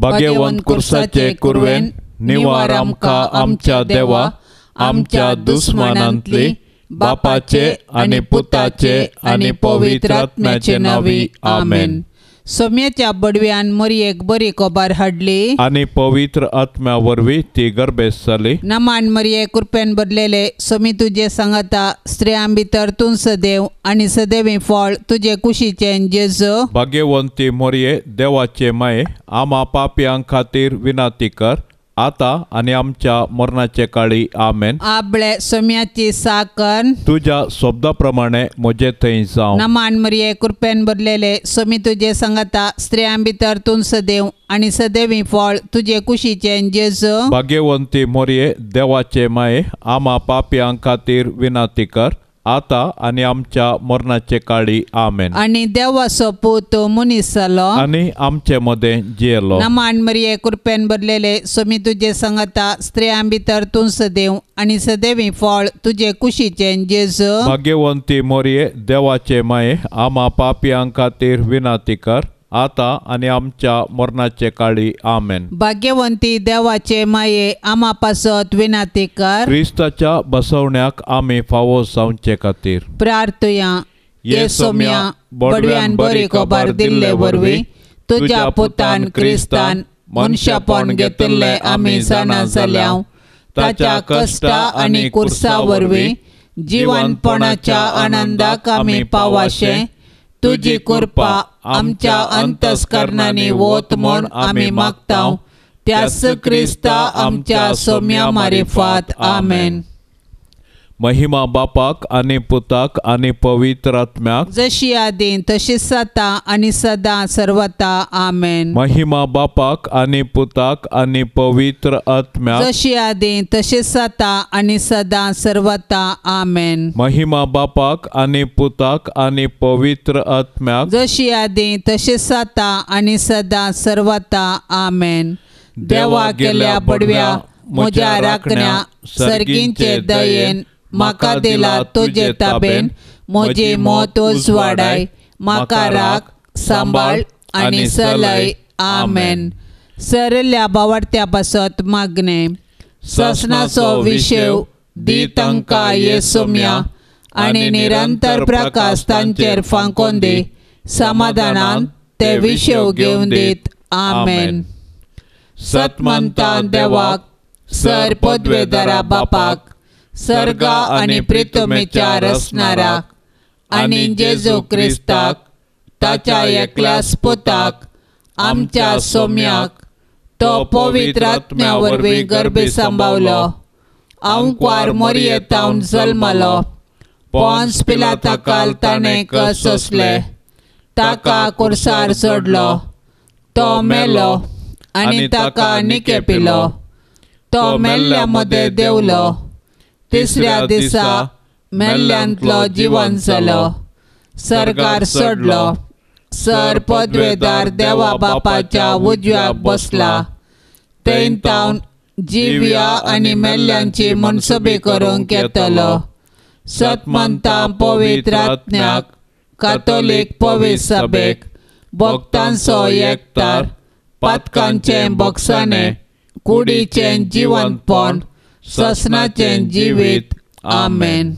भाग्यवंत कुर्साचे कुरवेन निवार आमकां आमच्या देवा आमच्या दुस्मनांतली बापाचे आनी पुताचे आनी पवित्र आत्म्याचे नावी आमेन। सोम्याच्या बडव्यान मरियेक बरी खबर हाडली आनी पवित्र आत्म्या वरवीं ती गर्भेस जाली। नमान मरिये कृपेन भरलेले सोमी तुजे सांगता स्त्रियां भितर तूं सदैव आनी सदैवी फळ तुजे कुशीचे जेजू। भाग्यवंती मरिये देवाचे माये आम्हा पापयांक खातीर विनाती कर आता आनी आमच्या मरणाचे काळी आमेन। आपले सोम्याची साकन तुझ्या शब्दा प्रमाणे म्हजे थंय जावं। नमान मरिये कृपेन भरलेले सोमी तुजे सांगता स्त्रियां भितर तूं सदैव आनी सदैवी फळ तुजे कुशीचे जेजू। भाग्यवंती मरिये देवाचे माये आम्हा पापयांक खातीर विनाती कर आता आनी आमच्या मरणाचे काळी आमेन। आनी देवाचो पूत मनीस जालो आनी आमचे मदें जियेलो। नमान मरिये कृपेन भरलेले सोमी तुजे सांगता स्त्रियां भितर तूं सदैव आनी सदैवी फळ तुजे कुशीचे जेजू। भाग्यवंती मरिये देवाचे माये आम्हा पापयांक खातीर विनाती कर आता आनी आमच्या मरणाचे काळी आमेन। भाग्यवंती देवाचे माये आम्हा पासत विनाती कर क्रिस्ताच्या बसवण्याक आमी फावो जावचे खातीर प्रार्थया। ये सोम्या बडव्यान बरी खबर दिल्ले वरवीं तुज्या पुतान क्रिस्तान मनशापण घेतिल्ले आमी जाणा जाल्याव ताच्या कश्टा आनी कुर्सा वरवीं जिवंतपणाच्या आनंदाक आमी पावाशे तुजी कृपा आमच्या अंतस्करणांनी वोत म्हूण आमी मागतांव त्यास क्रिस्ता आमच्या सोम्या मारिफात आमेन। महिमा बापाक आनी पुताक आनी पवित्र आत्म्याक जशी आदी तशीच जाता आनी सदां सर्वता आमेन। महिमा बापाक आनी पुताक आनी पवित्र आत्म्याक जशी आदी तशीच जाता आनी सदां सर्वता आमेन। महिमा बापाक आनी पुताक आनी पवित्र आत्म्याक जशी आदी तशीच जाता आनी सदां सर्वता आमेन। देवा गेल्या बडव्या म्हज्या राखण्या सर्गींचे दयेन म्हाका दिला तुजे ताबेन म्हजी मोत उजवाडाय म्हाका राख सांबाळ आनी चलय आमेन। सरल्या बावडत्या पासत मागणे ससनाचो विशेव दी तांकां ये सोम्या आनी निरंतर प्रकाश तांचेर फांकोन दी समाधानान ते विशेव घेवन दीत आमेन। सतमंता देवाक सर पदवेदारा बापाक सर्गा आनी प्रितमेच्या रसनाराक आनी जेजू क्रिस्ताक ताच्या एकल्या पुताक आमच्या सोम्याक तो पवित्र आत्म्या वरवीं गर्भी सांबावलो अंकवार मरियेतावन जल्मलो पोंस पिलाताकाल ताणें कस सोंसले ताका कुर्सार सोडलो तो मेलो आनी ताका निकेपिलो तो मेल्ल्या मदें देंवलो तिसऱ्या दिसा मेल्ल्यांतलो जिवंत जालो सर्गार सोडलो सर पदवेदार देवा बापाच्या उजव्याक बसला थंय तावन जिव्या आनी मेल्ल्यांची मनसुबी करूंक येतलो। सतमंता पवित्र आत्म्याक कातोलीक पवित्र सभेक भक्तांचो एकठार पातकांचें भक्षाणें कुडीचें जिवंतपण ससनाचें जिवीत आमेन।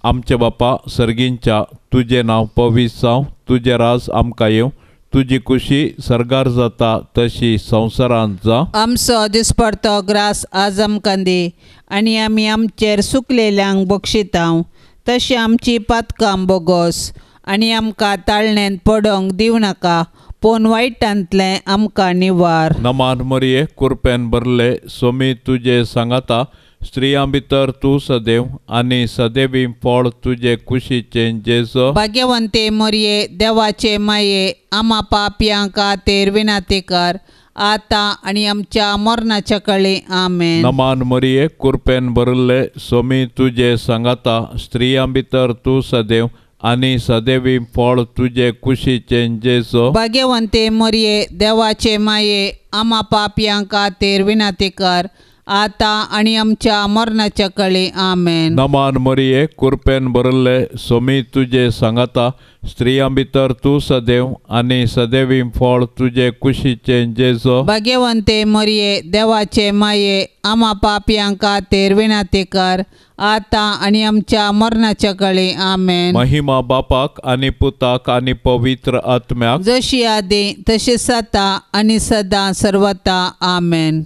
आमचे बापा सर्गींच्या तुझे नाव पवित्र जावं तुझे राज आमकां येवं तुजी खुशी सर्गार जाता तशी संवसारांत जावं। आमचो दिसपडतो ग्रास आज आमकां दी आनी आमी आमचेर सुकलेल्यांक बक्षितांव तशी आमची पातकां बोगोस आनी आमकां ताळणेंत पडोंक दिवं नाका पूण वायटांतलें आमकां निवार। नमान मरिये कृपेन भरले सोमी तुजे सांगता स्त्रियां भितर तूं सदैव आनी सदैवी फळ तुजे कुशीचें जेजू। भाग्यवंते मरिये देवाचे माये आम्हा पापयां खातीर विनाती कर आता आनी आमच्या मरणाच्या काळी आमेन। नमान मरिये कृपेन भरले सोमी तुजे सांगता स्त्रियां भितर तूं सदैव आनी सदैवी फळ तुजे कुशीचें जेजू। भाग्यवंते मरिये देवाचे माये आम्हा पापयां खातीर विनाती कर आता आणि आमच्या मरणाच्या कळे आमेन. नमान मरिये कृपेन भरले सोमी तुझे सांगाता स्त्रियां भितर तू सदैव आणि सदैवी फळ तुझे कुशीचे जेजो. भाग्यवंते मरिये देवाचे माये आम्हा पापियांका तेर विनाती कर आता आणि आमच्या मरणाच्या कळे आमेन. महिमा बापाक आणि पुताक आणि पवित्र आत्म्याक जशी आदी तशीच आता आणि सदा सर्वता आमेन.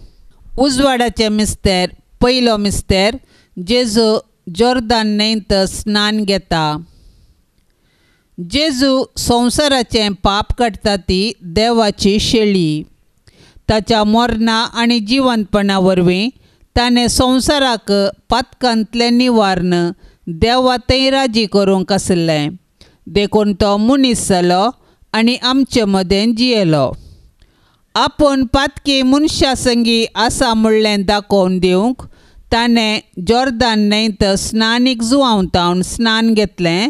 उजवाडाचे मिस्तेर पयलो मिस्तेर जेजू जॉर्दान न्हंयत स्नान घेता. जेजू संवसाराचें पाप काडटा ती देवाची शेळी. ताच्या मरणा आनी जिवंतपणा वरवीं ताणें संवसाराक पातकांतलें निवारण देवा थंय राजी करूंक आसलें. देखून तो मनीस जालो आनी आमचे मदें जियेलो. आपूण पातकी मनशा संगी आसा म्हणलें दाखोवन दिवंक ताणें जॉर्दान न्हंयत स्नानीक जुवांवतावन स्नान घेतलें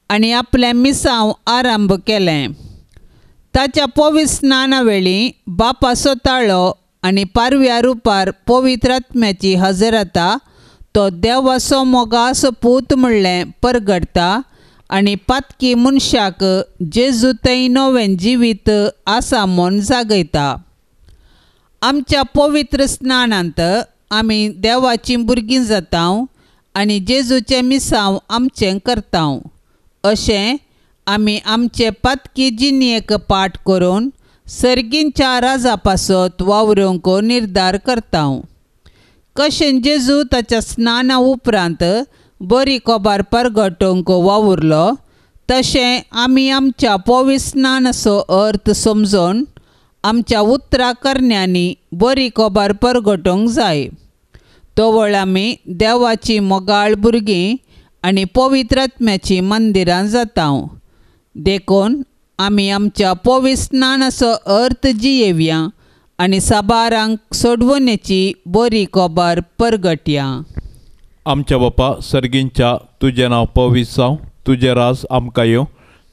आनी आपलें मिसांव आरंभ केलें. ताच्या पवित्र स्नाना वेळी बापा सोताळो आनी पारव्या रुपार पवित्र आत्म्याची हजरता तो देवाचो मोगास पूत म्हणलें परगडता आनी पातकी मनशाक जेजू थंय नवें जिवीत आसा म्हूण जागयता. आमच्या पवित्र स्नानांत आमी देवाची भुरगीं जाता आनी जेजूचें मिसांव आमचें करता. अशें आमी आमचे पातकी जिणेक पाठ करून सर्गींच्या राजा पासत वावरूंक निर्धार करता. कशें जेजू ताच्या स्नाना उपरांत बरी खबर परगटोवंक वावुरलो तशें आमी आमच्या पवित्र स्नानाचो अर्थ समजून आमच्या उतरां करण्यांनी बरी खबर परगटोवंक जाय. तोवळ आमी देवाची मोगाळ भुरगीं आनी पवित्र आत्म्याची मंदिरां जाता. देखून आमी आमच्या पवित्र स्नानाचो अर्थ जियेवया आनी साबारांक सोडवणेची बरी खबर परगटया. आमच्या बापा सर्गींच्या तुझें नांव पवित्र जावं, तुजें राज आमकां येवं,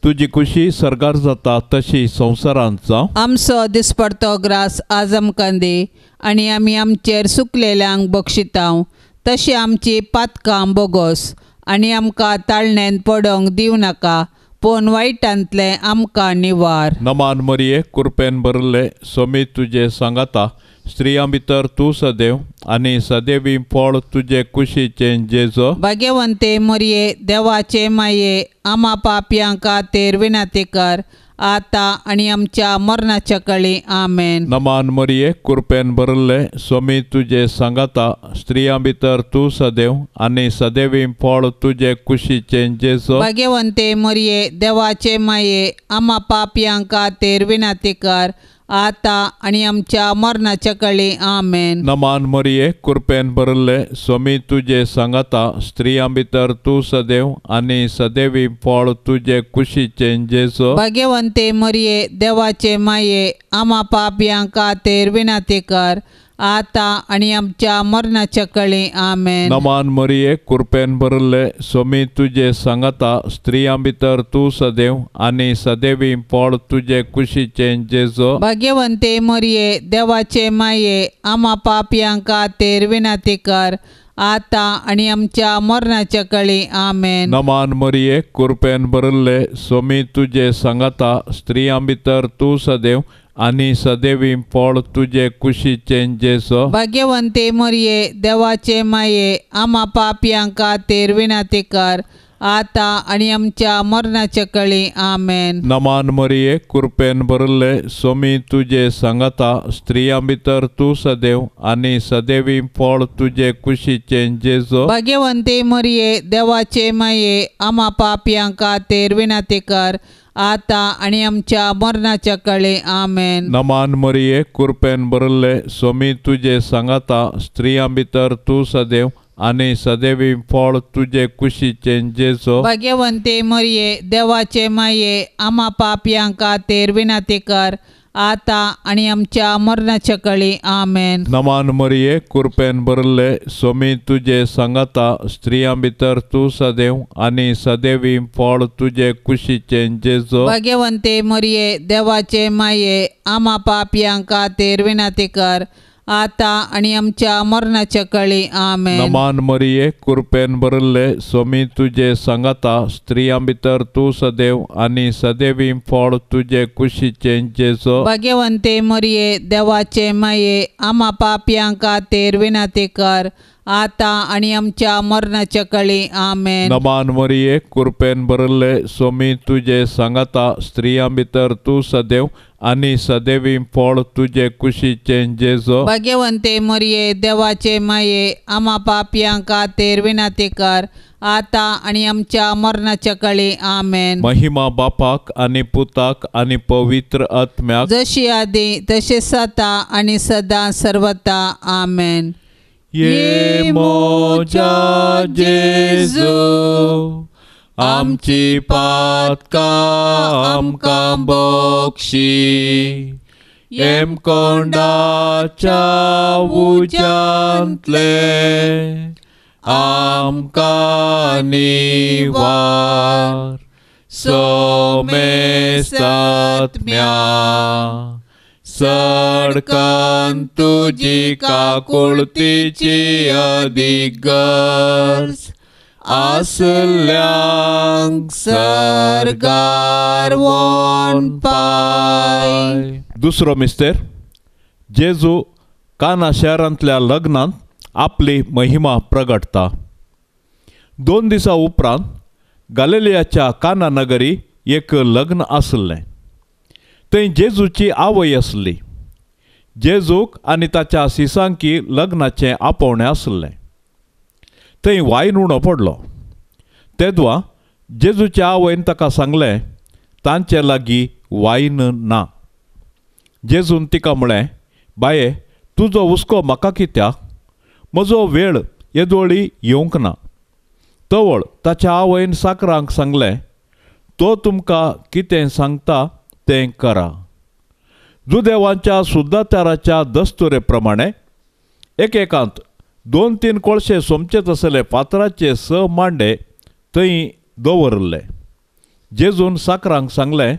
तुजी खुशी सरगार जाता तशी संवसारांत जावं. आमचो दिसपडतो ग्रास आज आमकां दी आनी आमी आमचेर सुकलेल्यांक बक्षिता तशी आमची पातकां बोगोस आनी आमकां ताळणेन पडोवंक दिवं नाका पूण वायटांतले आमकां निवार. नमान मरिये कृपेन भरले सोमी तुझे सांगाता स्त्रियां भितर तू सदैव आणि सदैवी फळ तुझे कुशीचे जेजो. भाग्यवंते मरिये देवाचे माये आम्हा पापियांका तेर विनाती कर आता आणि आमच्या मरणाच्या कळी आमेन. नमान मरिये कृपेन भरले सोमी तुझे सांगाता स्त्रियां भितर तू सदैव आणि सदैवी फळ तुझे कुशीचे जेजो. भाग्यवंते मरिये देवाचे माये आम्हा पापियांका तेर विनाती कर आता आणि आमच्या मरणाच्या कळी आमेन. नमान मरिये कृपेन भरले सोमी तुझे सांगाता स्त्रियां भितर तू सदैव आणि सदैवी फळ तुझे कुशीचे जेजो. भाग्यवंते मरिये देवाचे माये आम्हा पापियांका तेर विनाती कर आता आणि आमच्या मरणाच्या कळी आमेन. नमान मरिये कृपेन भरले सोमी तुझे सांगाता स्त्रियां भितर तू सदैव आणि सदैवी फळ तुझे कुशीचे जेजो. भाग्यवंते मरिये देवाचे माये आम्हा पापियांका तेर विनाती कर आता आणि आमच्या मरणाच्या कळी आमेन. नमान मरिये कृपेन भरले सोमी तुझे सांगाता स्त्रियां भितर तू सदैव आणि सदैवी फळ तुझे कुशीचे जेजो. भाग्यवंते मरिये देवाचे माये आम्हा पापियांका तेर विनाती कर आता आणि आमच्या मरणाच्या कळी आमेन. नमान मरिये कृपेन भरले सोमी तुझे सांगाता स्त्रियां भितर तू सदैव आणि सदैवी फळ तुझे कुशीचे जेजो. भाग्यवंते मरिये देवाचे माये आम्हा पापियांका तेर विनाती कर आता आणि आमच्या मरणाच्या कळे आमेन. नमान मरिये कृपेन भरले सोमी तुझे सांगाता स्त्रियां भितर तू सदैव आणि सदैवी फळ तुझे कुशीचे जेजो. भाग्यवंते मरिये देवाचे माये आम्हा पापियांका तेर विनाती कर आता आणि आमच्या मरणाच्या कळी आमेन. नमान मरिये कृपेन भरले सोमी तुझे सांगाता स्त्रियां भितर तू सदैव आणि सदैवी फळ तुझे कुशीचे जेजो. भाग्यवंते मरिये देवाचे माये आम्हा पापियांका तेर विनाती कर आता आणि आमच्या मरणाच्या काळी आमेन. नमान मरिये कृपेन भरले स्वामी तुझे सांगाता स्त्रियां भितर तू सदैव आणि सदैवी फळ तुझे कुशीचे जेजो. भाग्यवंते मरिये देवाचे माये आम्हा पापयांक खातीर विनंती कर आता आणि आमच्या मरणाच्या काळी आमेन. नमान मरिये कृपेन भरले स्वामी तुझे सांगाता स्त्रियां भितर तू सदैव आणि सदैवी फळ तुझे कुशीचे जेजो. भाग्यवंते मरिये देवाचे माये आम्हा पापयांक खातीर विनंती कर आता आणि आमच्या मरणाच्या काळी आमेन. महिमा बापाक आणि पुताक आणि पवित्र आत्म्याक जशी आदी तसे सता आणि सदा सर्वता आमेन. ये मोजा जेजू आमची पातका आमकां बक्षी एम कोंडाच्या उजांतले आमकां निवार सोमेस्तात्म्या सडकन तुजी काकुळतीची अधिक गरज आसल्यांक सरकार वोन पाय. दुसरो मिस्तेर जेजू काना शारांतल्या लग्नांत आपली महिमा प्रगटता. 2 दिसा उपरांत गलिलियाच्या काना नगरी एक लग्न आसलें. थंय जेजूची आवय आसली. जेजूक आनी ताच्या सिसांकी लग्नाचें आपोवणें आसलें. थंय वायन उणो पडलो. तेदवा जेजूच्या आवयन ताका सांगलें तांचे लागीं वायन ना. जेजून तिका म्हळें बाये तुजो हुस्को म्हाका कित्याक? म्हजो वेळ येदोळी येवंक ना. तवळ ताच्या आवयन साकरांक सांगलें तो तुमकां कितें सांगता तें करा. जुदेवांच्या सुद्दाचाराच्या दस्तुरे प्रमाणे एकेकांत 2-3 कोळशे सोमचेच आसले फातराचे 6 मांडे थंय दवरले. जेजून साकरांक सांगलें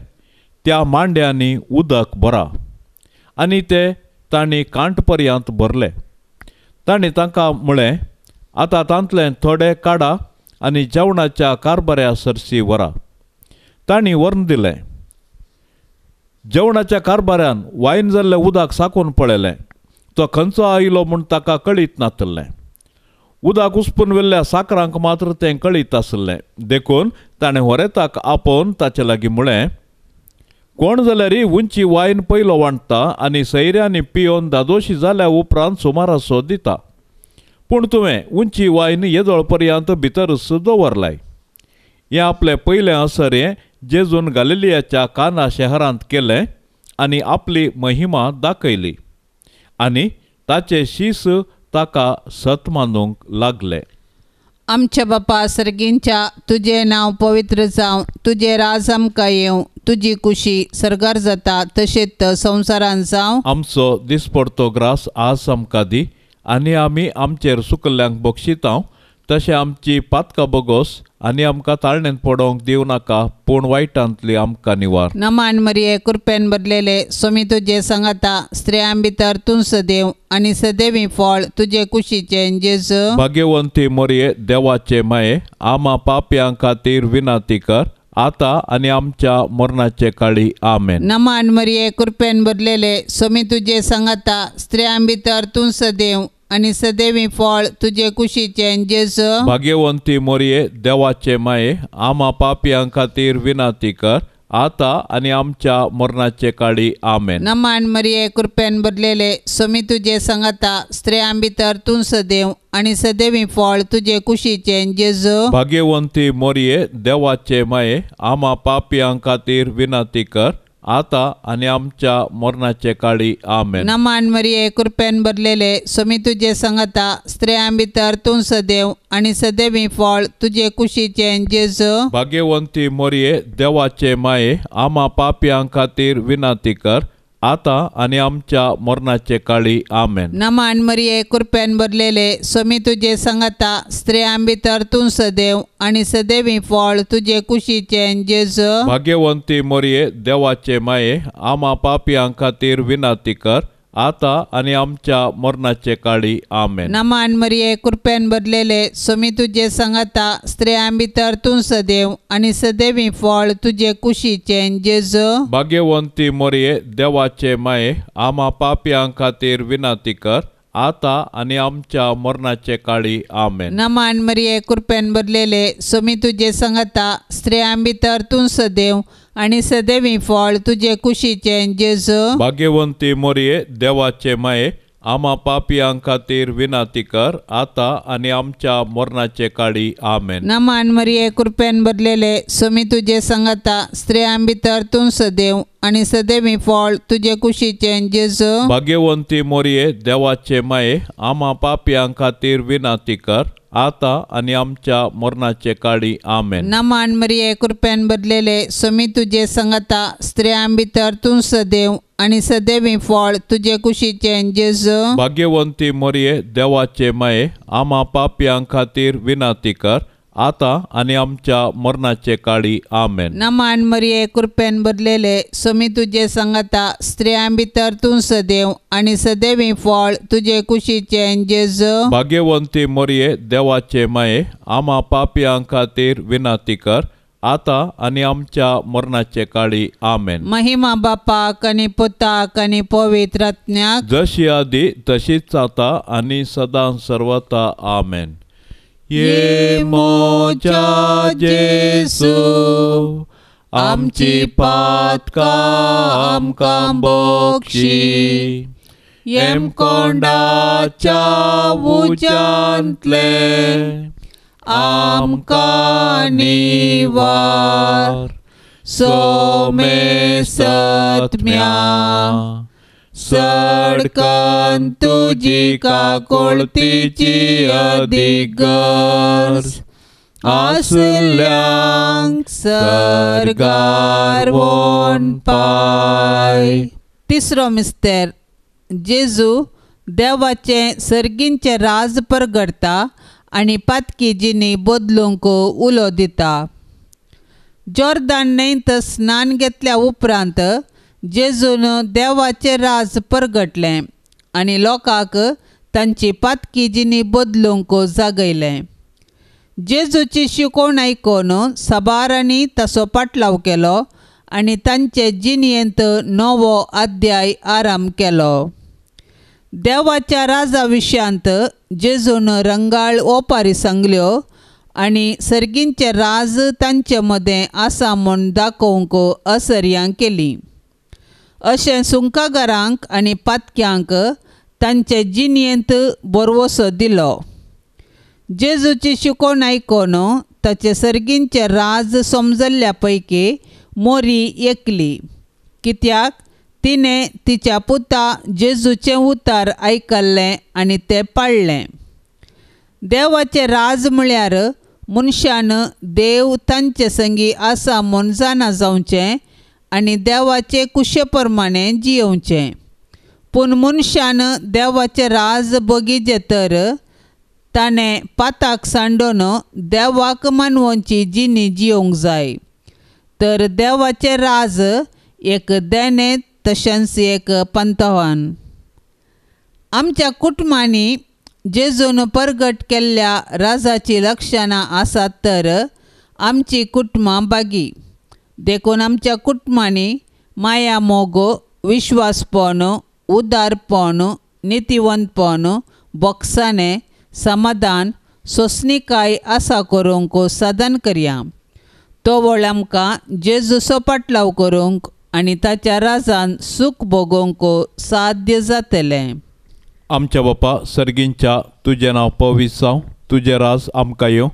त्या मांड्यांनी उदक भरा आनी ते तांणी कांट पर्यंत भरले. तांणी तांकां म्हळें आतां तांतले थोडे काडा आनी जेवणाच्या कारबाऱ्या सरसी व्हरा. तांणी व्हरून दिलें. जेवणाच्या कारबाऱ्यान वायन जाल्लें उदक साकून पळयलें. तो खंयचो आयलो म्हूण ताका कळीत नासलें. उदक उसपून व्हेल्ल्या साकरांक मात्र तें कळीत आसलें. देखून ताणें व्हरेताक आपोवन ताचे लागीं म्हळें कोण जाल्यार उंची वायन पयलो वांटता आनी सैऱ्यांनी पियोन दादोशी जाल्या उपरांत सुमारासो दिता. पूण तुवें उंची वायन येदोळ पर्यंत भितरच दवरलाय. हें आपलें पयलें असरें जेजून गलिलियाच्या काना शहरांत केलें आनी आपली महिमा दाखयली आनी ताचे शीस ताका सतमानूंक लागले. आमच्या बापा सर्गींच्या तुझे नांव पवित्र जावं. तुझे राज आमकां येवं. तुजी कुशी सरगार जाता तशेंच संवसारांत जावं. आमचो दिसपडतो ग्रास आज आमकां दी आनी आमी आमचेर सुकल्ल्यांक बक्षितांव तशें आमची पातकां बोगोस आनी आमकां ताळणेंत पडोवंक दिवं नाका पूण वायटांतली आमकां निवार. नमान मरिये कृपेन भरलेले स्वामी तुजे सांगाता स्त्रियां भितर तूं सदैव आनी सदैवी फळ तुजे कुशीचें जेजू. भाग्यवंती मरिये देवाचे माये आम्हा पापयां खातीर विनंती कर आता आनी आमच्या मरणाचे काळी आमेन. नमान मरिये कृपेन भरलेले स्वामी तुजे सांगाता स्त्रियां भितर तूं सदैव आनी सदैवी फळ तुजे कुशीचें जेजू. भाग्यवंती मरिये देवाचे माये आम्हा पापयां खातीर विनंती कर आता आनी आमच्या मरणाचे काळी आमेन. नमान मरिये कृपेन भरलेले स्वामी तुजे सांगाता स्त्रियां भितर तूं सदैव आनी सदैवी फळ तुजे कुशीचें जेजू. भाग्यवंती मरिये देवाचे माये आम्हा पापयां खातीर विनंती कर आता आनी आमच्या मरणाचे काळी आमेन. नमान मरिये कृपेन भरलेले स्वामी तुजे सांगाता स्त्रियां भितर तूं सदैव आनी सदैवी फळ तुजे कुशीचें जेजू. भाग्यवंती मरिये देवाचे माये आम्हा पापयां खातीर विनंती कर आता आनी आमच्या मरणाचे काळी आमेन. नमान मरिये कृपेन भरलेले स्वामी तुजे सांगाता स्त्रियां भितर तूं सदैव आनी सदैवी फळ तुजे कुशीचें जेजू. भाग्यवंती मरिये देवाचे माये आम्हा पापयां खातीर विनंती कर आता आणि आमच्या मरणाचे काळी आमेन. नमान मरिये कृपेन भरलेले स्वामी तुझे सांगाता स्त्रियां भितर तूं सदैव आणि सदैवी फळ तुझे कुशीचे जेजू. भाग्यवंती मरिये देवाचे माये आम्हा पापियां खातीर विनंती कर आता आणि आमच्या मरणाचे काळी आमेन. नमान मरिये कृपेन भरलेले स्वामी तुझे सांगाता स्त्रियां भितर तूं सदैव आणि सदैवी फळ तुझे कुशीचे जेजू. भाग्यवंती मरिये देवाचे माये आम्हा पापियां खातीर विनंती कर आता आणि आमच्या मरणाचे काळी आमेन. नमान मरिये कृपेन भरलेले स्वामी तुझे सांगाता स्त्रियां भितर तूं सदैव आणि सदैवी फळ तुझे कुशीचे जेजू. भाग्यवंती मरिये देवाचे माये आम्हा पापियां खातीर विनंती कर आता आणि आमच्या मरणाचे काळी आमेन. नमान मरिये कृपेन भरलेले स्वामी तुझे सांगाता स्त्रियां भितर तूं सदैव आणि सदैवी फळ तुझे कुशीचे जेजू. भाग्यवंती मरिये देवाचे माये आम्हा पापियां खातीर विनंती कर आता आणि आमच्या मरणाचे काळी आमेन. नमान मरिये कृपेन भरलेले स्वामी तुझे सांगाता स्त्रियां भितर तूं सदैव आणि सदैवी फळ तुझे कुशीचे जेजू. भाग्यवंती मरिये देवाचे माये आम्हा पापियां खातीर विनंती कर आता आणि आमच्या मरणाचे काळी आमेन. महिमा बापाक आणि पुताक आणि पवित्र आत्म्याक जशी आधी तशीच आता आणि सदां सर्वता आमेन. ये मोच्या जेसू आमची पातकां आमकां बक्षी येम कोंडाच्या उज्यांतले आमकां निवार सोमे सत्म्या सडकन तुजी काकोळतीची अधिगर्ज आसल्यांक सरगार वोन पाय. तिसरो मिस्तेर जेजू देवाचे सर्गींचे राज परगडता आणि पातकी जिनी बदलूंक उलो दिता. जॉर्दान न्हंयत स्नान घेतल्या उपरांत जेजून देवाचे राज परगटलें आणि लोकांक तांची पातकी जिनी बदलूंक जागयलें. जेजूची शिकवण आयकून साबारांनी ताचो पाटलाव केलो आणि तांचे जिणयेंत नवो अध्याय आराम केलो. देवाच्या राजा विशयांत जेजून रंगाळ ओपारी सांगल्यो आणि सर्गींचे राज तांचे मदें आसा म्हूण दाखोवंक असर्यां केली. अशें सुंकागारांक आनी पातक्यांक तांचे जिणयेंत बरवसो दिलो. जेजूची शिकवण आयकून ताचे सर्गींचे राज समजल्ल्या पैकी मोरी एकली, कित्याक तिने तिच्या पुता जेजूचें उतर आयकल्लें आनी तें पाळ्ळें. देवाचें राज म्हळ्यार मनशान देव तांचे संगी आसा म्हूण जाणा जावचें आनी देवाचे कुशे प्रमाणें जियोवचें. पूण मनशान देवाचें राज बगीचें तर ताणें पाताक सांडून देवाक मानवोवची जिणी जियोवंक जाय. तर देवाचें राज एक देणे तशेंच एक पंतवान. आमच्या कुटुंबांनी जेजून परगट केल्ल्या राजाची लक्षणां आसात तर आमची कुटुंबां बागी. देखून आमच्या कुटुंबांनी माया मोग, विश्वासपण, उदारपण, नितीवंतपण, बोगसाणें, समाधान, सोंसणीकाय आसा करूंक साधन करया. तो वळ आमकां जेजूचो पाटलाव करूंक आनी ताच्या राजान सूख भोगोवंक साध्य जातलें. आमच्या बापा सर्गींच्या तुजें नांव पवित्र जावं, तुजें राज आमकां येवं,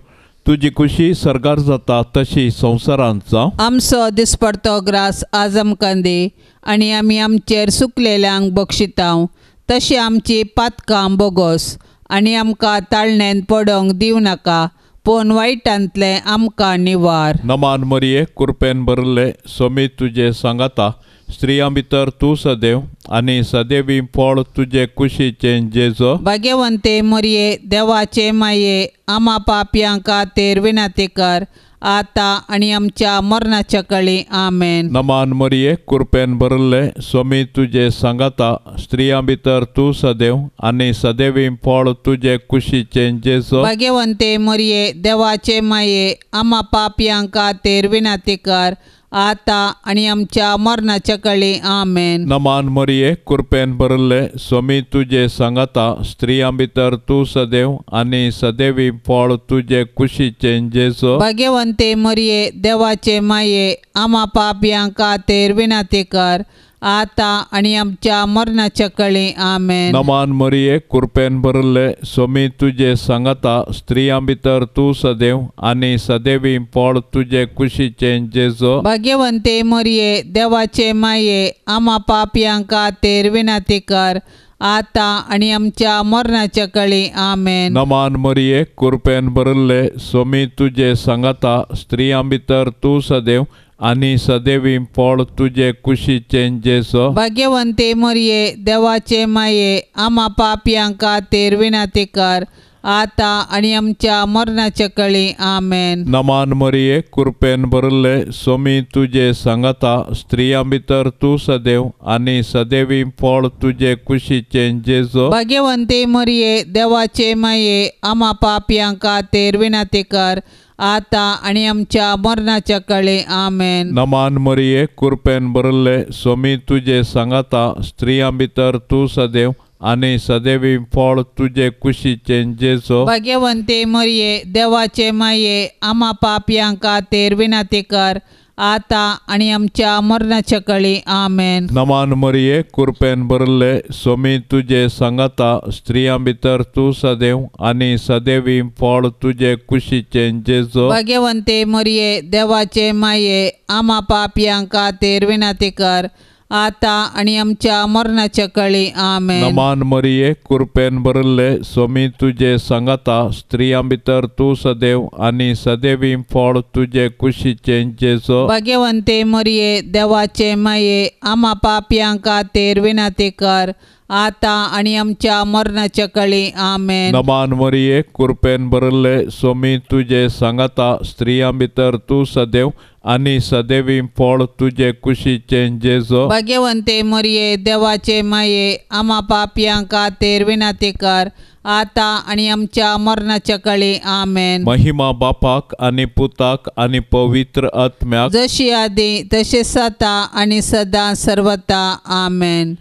तुजी खुशी सरगार जाता तशी संवसारांत जावं. आमचो दिसपडतो ग्रास आज आमकां दी आनी आमी आमचेर सुकलेल्यांक बक्षितांव. तशी आमची पातकां बोगोस आनी आमकां ताळणेन पडोवंक दिवं नाका, पूण वायटांतले आमकां निवार. नमान मरिये कृपेन भरले स्वामी तुजे सांगाता स्त्रियां भितर तूं सदैव आनी सदैवी फळ तुजे कुशीचें जेजू. भाग्यवंते मरिये देवाचे माये आम्हा पापयां खातीर विनंती कर आता आणि आमच्या मरणाच्या काळी आमेन. नमान मरिये कृपेन भरले स्वामी तुझे सांगाता स्त्रियां भितर तू सदैव आणि सदैवी फळ तुझे कुशीचे जेजो. भाग्यवंते मरिये देवाचे माये आम्हा पापयांक खातीर विनंती कर आता आणि आमच्या मरणाच्या काळी आमेन. नमान मरिये कृपेन भरले स्वामी तुझे सांगाता स्त्रियां भितर तू सदैव आणि सदैवी फळ तुझे कुशीचे जेजो. भाग्यवंते मरिये देवाचे माये आम्हा पापयांक खातीर विनंती कर आता आणि आमच्या मरणाच्या काळी आमेन. नमान मरिये कृपेन भरले स्वामी तुझे सांगाता स्त्रियां भितर तू सदैव आणि सदैवी फळ तुझे कुशीचे जेजो. भाग्यवंते मरिये देवाचे माये आम्हा पापयांक खातीर विनंती कर आता आणि आमच्या मरणाच्या काळी आमेन. नमान मरिये कृपेन भरले स्वामी तुझे सांगाता स्त्रियां भितर तू सदैव आणि सदैवी फळ तुझे कुशीचे जेजो. भाग्यवंते मरिये देवाचे माये आम्हा पापयांक खातीर विनंती कर आता आणि आमच्या मरणाच्या काळी आमेन. नमान मरिये कृपेन भरले स्वामी तुझे सांगाता स्त्रियां भितर तू सदैव आणि सदैवी फळ तुझे कुशीचे जेजो. भाग्यवंते मरिये देवाचे माये आम्हा पापयांक खातीर विनंती कर आता आणि आमच्या मरणाच्या काळी आमेन. नमान मरिये कृपेन भरले स्वामी तुझे सांगाता स्त्रियां भितर तू सदैव आणि सदैवी फळ तुझे कुशीचे जेजो. भाग्यवंते मरिये देवाचे माये आम्हा पापयांक खातीर विनंती कर आता आणि आमच्या मरणाच्या काळी आमेन. नमान मरिये कृपेन भरले स्वामी तुझे सांगाता स्त्रियां भितर तू सदैव आणि सदैवी फळ तुझे कुशीचे जेजो. भाग्यवंते मरिये देवाचे माये आम्हा पापयांक खातीर विनंती कर आता आणि आमच्या मरणाच्या काळी आमेन. नमान मरिये कृपेन भरले स्वामी तुझे सांगाता स्त्रियां भितर तू सदैव आणि सदैवी फळ तुझे कुशीचे जेजो. भाग्यवंते मरिये देवाचे माये आम्हा पापयांक खातीर विनंती कर आता आणि आमच्या मरणाच्या काळी आमेन. नमान मरिये कृपेन भरले स्वामी तुझे सांगाता स्त्रियां भितर तू सदैव आणि सदैवी फळ तुझे कुशीचे जेजो. भाग्यवंते मरिये देवाचे माये आम्हा पापयांक खातीर विनंती कर आता आणि आमच्या मरणाच्या काळी आमेन. महिमा बापाक आणि पुताक आणि पवित्र आत्म्याक जशी आधी तसेच आता आणि सदा सर्वता आमेन.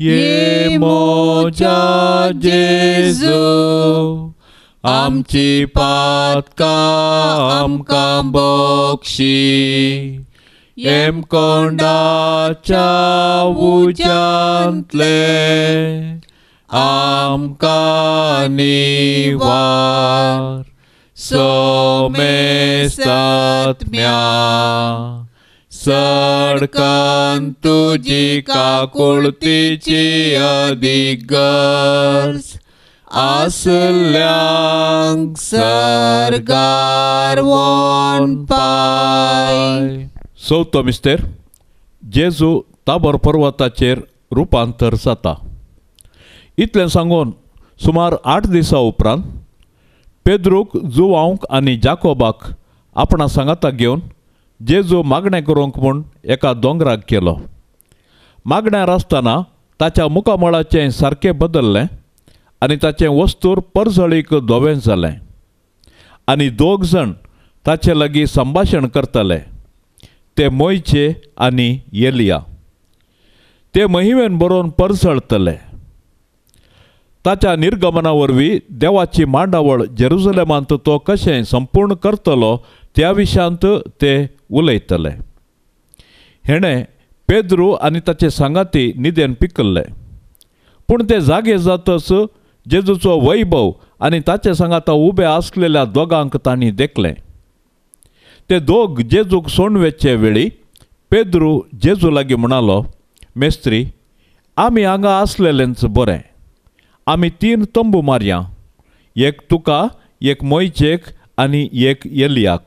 ये मोजा जेजू आमची पातका आमकां बक्षी एम कोंडाच्या उज्यांतले आमकां निवार सोमेसात्म्या सडकन तुजी काकुळतीची अधिक गरज आसल्यांक सरगार वोन पाय. चवथो मिस्तेर जेजू ताबोर पर्वताचेर रुपांतर जाता. इतलें सांगून सुमार 8 दिसां उपरांत पेद्रूक जुवांक आनी जाकोबाक आपणा सांगाता घेवन जेजू मागणें करूंक म्हूण एका दोंगराक गेलो. मागण्यार आसतना ताच्या मुखामळाचें सारकें बदल्लें आनी ताचें वस्तूर परजळीक धोवें जालें आनी 2 जाण ताचे लागीं संभाशण करताले. ते मोयचे आनी एलिया. ते महिमेन बरोवन परजळतले. ताच्या निर्गमना वरवीं देवाची मांडावळ जेरुसलेमांत तो कशें संपूर्ण करतलो त्या विशयांत ते उलयतले. हेणें पेद्रू आनी ताचे सांगाती न्हिदेन पिकल्ले. पूण ते जागे जातच जेजूचो वैभव आनी ताचे सांगाता उबे आसलेल्या दोगांक तांणी देखलें. ते दोग जेजूक सोणवेचे वेळी पेद्रू जेजू लागीं म्हणालो, मेस्त्री, आमी हांगा आसलेलेंच बरें. आमी 3 तंबू मारया, एक तुका, एक मोयचेक आनी एक एलियाक.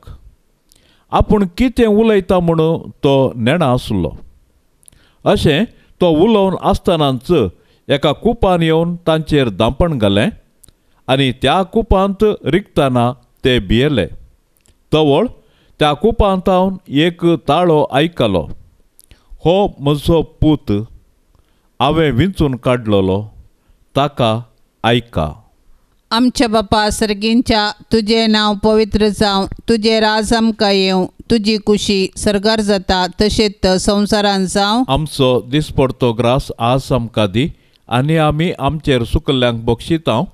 आपूण कितें उलयता म्हणून तो नेणा आसलो. अशें तो उलोवन आसतनाच एका कुपान येवन तांचेर दांपण घालें आनी त्या कुपांत रिगतना ते भियेले. तवळ त्या कुपांत हांव एक ताळो आयकलो, हो म्हजो पूत, हांवें विंचून काडलेलो, ताका आयका. आमच्या बापा सर्गींच्या, तुझे नांव पवित्र जावं, तुझे राज आमकां येवं, तुजी कुशी सरगार जाता तशेंच संवसारांत जावं. आमचो दिसपडतो ग्रास आज आमकां दी, आनी आमी आमचेर सुकल्ल्यांक बक्षितांव,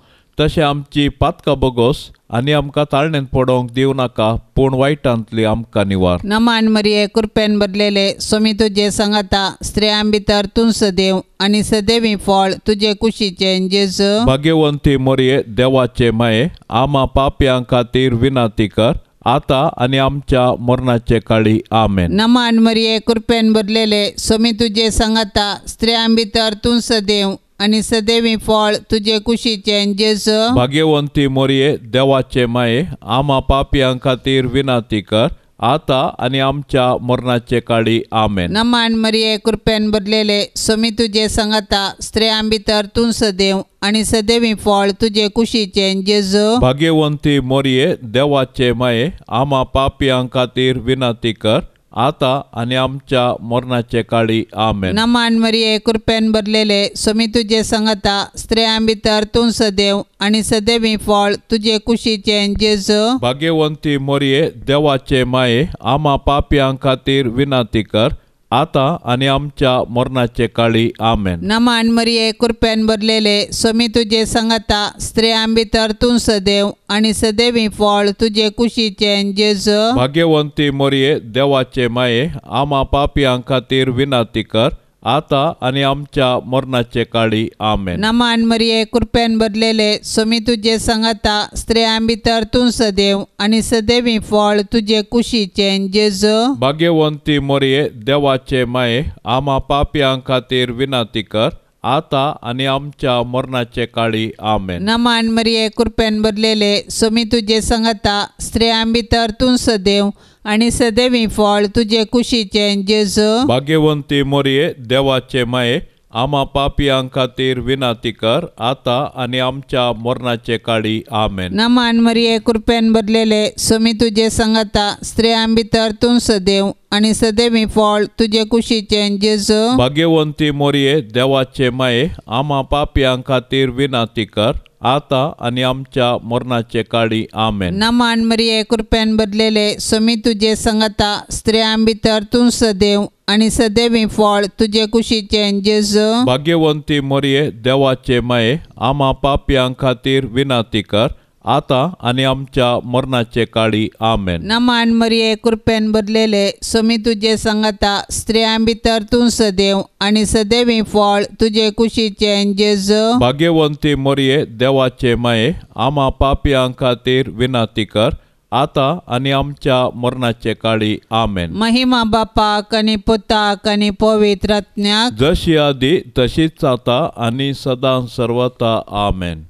तशें आमची पातकां बोगोस आनी आमकां ताळणेंत पडोवंक दिवं नाका, पूण वायटांतली आमकां निवार. नमान मरिये, कृपेन भरलेले, स्वामी तुजे सांगाता, स्त्रियां भितर तूं सदैव आनी सदैवी फळ तुजे कुशीचें जेजू. भाग्यवंती मोरये, देवाचे माये, आमा पापयां खातीर विनाती कर, आता आनी आमच्या मरणाचे काळी. आमेन. नमान मरिये, कृपेन भरलेले, स्वामी तुजे सांगाता, स्त्रियां भितर तूं सदैव आनी सदैवी फळ तुजे कुशीचें जेजू. भाग्यवंती मोरये, देवाचे माये, आमा पापयां खातीर विनाती कर, आता आनी आमच्या मरणाचे काळी. आमेन. नमान मरिये, कृपेन भरलेले, स्वामी तुजे सांगाता, स्त्रियां भितर तूं सदैव आनी सदैवी फळ तुजे कुशीचें जेजू. भाग्यवंती मोरये, देवाचे माये, आमा पापयां खातीर विनाती कर, आता आनी आमच्या मरणाचे काळी. आमेन. नमान मरिये, कृपेन भरलेले, स्वामी तुजे सांगाता, स्त्रियां भितर तूं सदैव आनी सदैवी फळ तुजे कुशीचें जेजू. भाग्यवंती मोरये, देवाचे माये, आमा पापयां खातीर विनाती कर, आता आनी आमच्या मरणाचे काळी. आमेन. नमान मरिये, कृपेन भरलेले, स्वामी तुजे सांगाता, स्त्रियां भितर तूं सदैव आनी सदैवी फळ तुजे कुशीचें जेजू. भाग्यवंती मोरये, देवाचे माये, आमा पापयां खातीर विनाती कर, आता आनी आमच्या मरणाचे काळी. आमेन. नमान मरिये, कृपेन भरलेले, स्वामी तुजे सांगाता, स्त्रियां भितर तूं सदैव आनी सदैवी फळ तुजे कुशीचें जेजू. भाग्यवंती मोरये, देवाचे माये, आमा पापयां खातीर विनाती कर, आता आनी आमच्या मरणाचे काळी. आमेन. नमान मरिये, कृपेन भरलेले, स्वामी तुजे सांगाता, स्त्रियां भितर तूं सदैव आनी सदैवी फळ तुजे कुशीचें जेजू. भाग्यवंती मोरये, देवाचे माये, आमा पापयां खातीर विनाती कर, आता आनी आमच्या मरणाचे काळी. आमेन. नमान मरिये, कृपेन भरलेले, स्वामी तुजे सांगाता, स्त्रियां भितर तूं सदैव आनी सदैवी फळ तुजे कुशीचें जेजू. भाग्यवंती मोरये, देवाचे माये, आमा पापयां खातीर विनाती कर, आता आनी आमच्या मरणाचे काळी. आमेन. नमान मरिये, कृपेन भरलेले, स्वामी तुजे सांगाता, स्त्रियां भितर तूं सदैव आनी सदैवी फळ तुजे कुशीचें जेजू. भाग्यवंती मोरये, देवाचे माये, आमा पापयां खातीर विनाती कर, आता आनी आमच्या मरणाचे काळी. आमेन. नमान मरिये, कृपेन भरलेले, स्वामी तुजे सांगाता, स्त्रियां भितर तूं सदैव आनी सदैवी फळ तुजे कुशीचें जेजू. भाग्यवंती मोरये, देवाचे माये, आमा पापयां खातीर विनाती कर, आता आनी आमच्या मरणाचे काळी. आमेन. महिमा बापाक आनी पुताक आनी पवित्र आत्म्याक, जशी आदी तशीच आता आनी सदां सर्वता. आमेन.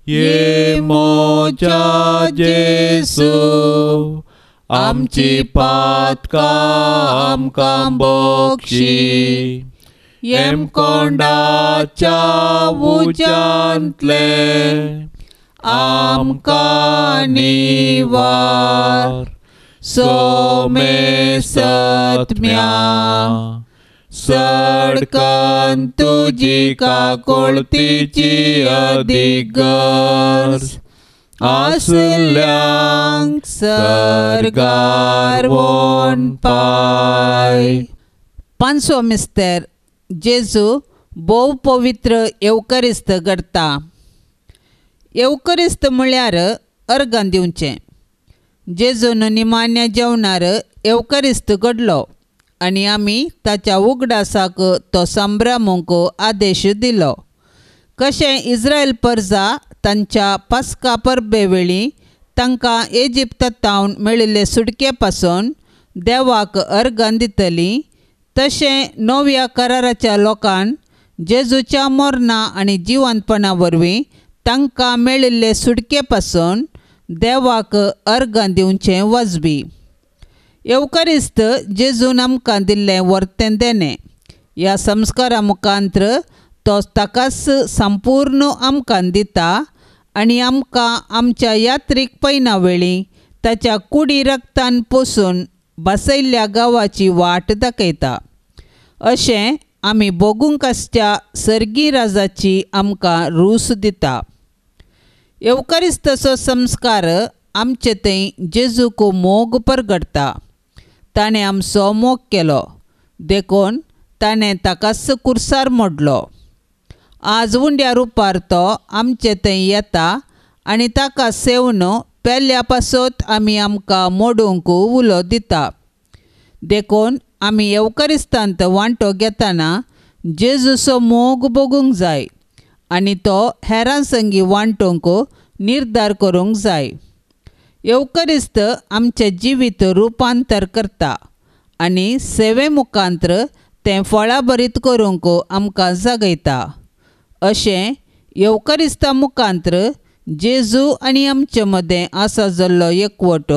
ये मोच्या जेसू, आमची पातकां आमकां बक्षी, येम कोंडाच्या उज्यांतले आमकां निवार. सोमे सत्म्या सडकन तुजी काकोळतीची अधिगर्ज, आसल्यांक सरगार वोन पाय. पांचवो मिस्तेर, जेजू भोव पवित्र येवकरिस्त करता. येवकरिस्त म्हळ्यार अर्गां दिवचें. जेजून निमाण्या जेवणार येवकरिस्त घडलो आनी आमी ताच्या उगडासाक तो संभ्रमूंक आदेश दिलो. कशें इस्रायल परजा तांच्या पास्का परबे वेळी तांकां इजिप्तांत मेळिल्ले सुटके पासून देवाक अर्गां दितलीं, तशें नव्या कराराच्या लोकांन जेजूच्या मरणा आनी जिवंतपणा वरवीं तांकां मेळिल्ले सुटके पासून देवाक अर्गां दिवचें वाजबी. येवकरिस्त जेजून आमकां दिल्लें वर्तें देणें. ह्या संस्कारा मुखांत्र तो ताकाच संपूर्ण आमकां दिता आनी आमकां आमच्या यात्रेक पैना वेळी ताच्या कुडी रक्तान पुसून बसयल्ल्या गांवाची वाट दाखयता। अशें आमी बोगूंक आसच्या सर्गी राजाची आमकां रूस दिता। येवकारिस्तचो संस्कार आमचे थंय जेजूक मोग परगडटा। ताणें आमचो मोग केलो, देखून ताणें ताकाच कुर्सार मोडलो। आज उंड्या रुपार तो आमचे थंय येता आनी ताका सेवन पेल्ल्या पासत आमी आमकां मोडूंक उलो दिता। देखून आमी येवकारिस्तांत वांटो घेतना जेजूचो मोग बगूंक जाय आनी तो हेरां संगी वांटूंक निर्धार करूंक जाय। येवकारिस्त आमचे जिवीत रुपांतर करता आनी सेवे मुखांत्र तें फळां बरीत करूंक आमकां जागयता। अशें येवकारिस्ता मुखांत्र जेजू आनी आमचे मदें आसा जाल्लो एकवट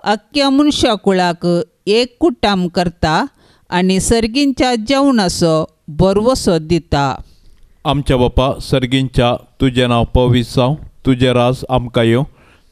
आख्ख्या मनशाकुळाक एक कुटाम करता आनी सर्गींच्या जेवणाचो बरवसो दिता। आमच्या बापा सर्गींच्या तुजें नांव पवित्र जावं, तुजें राज आमकां येवं,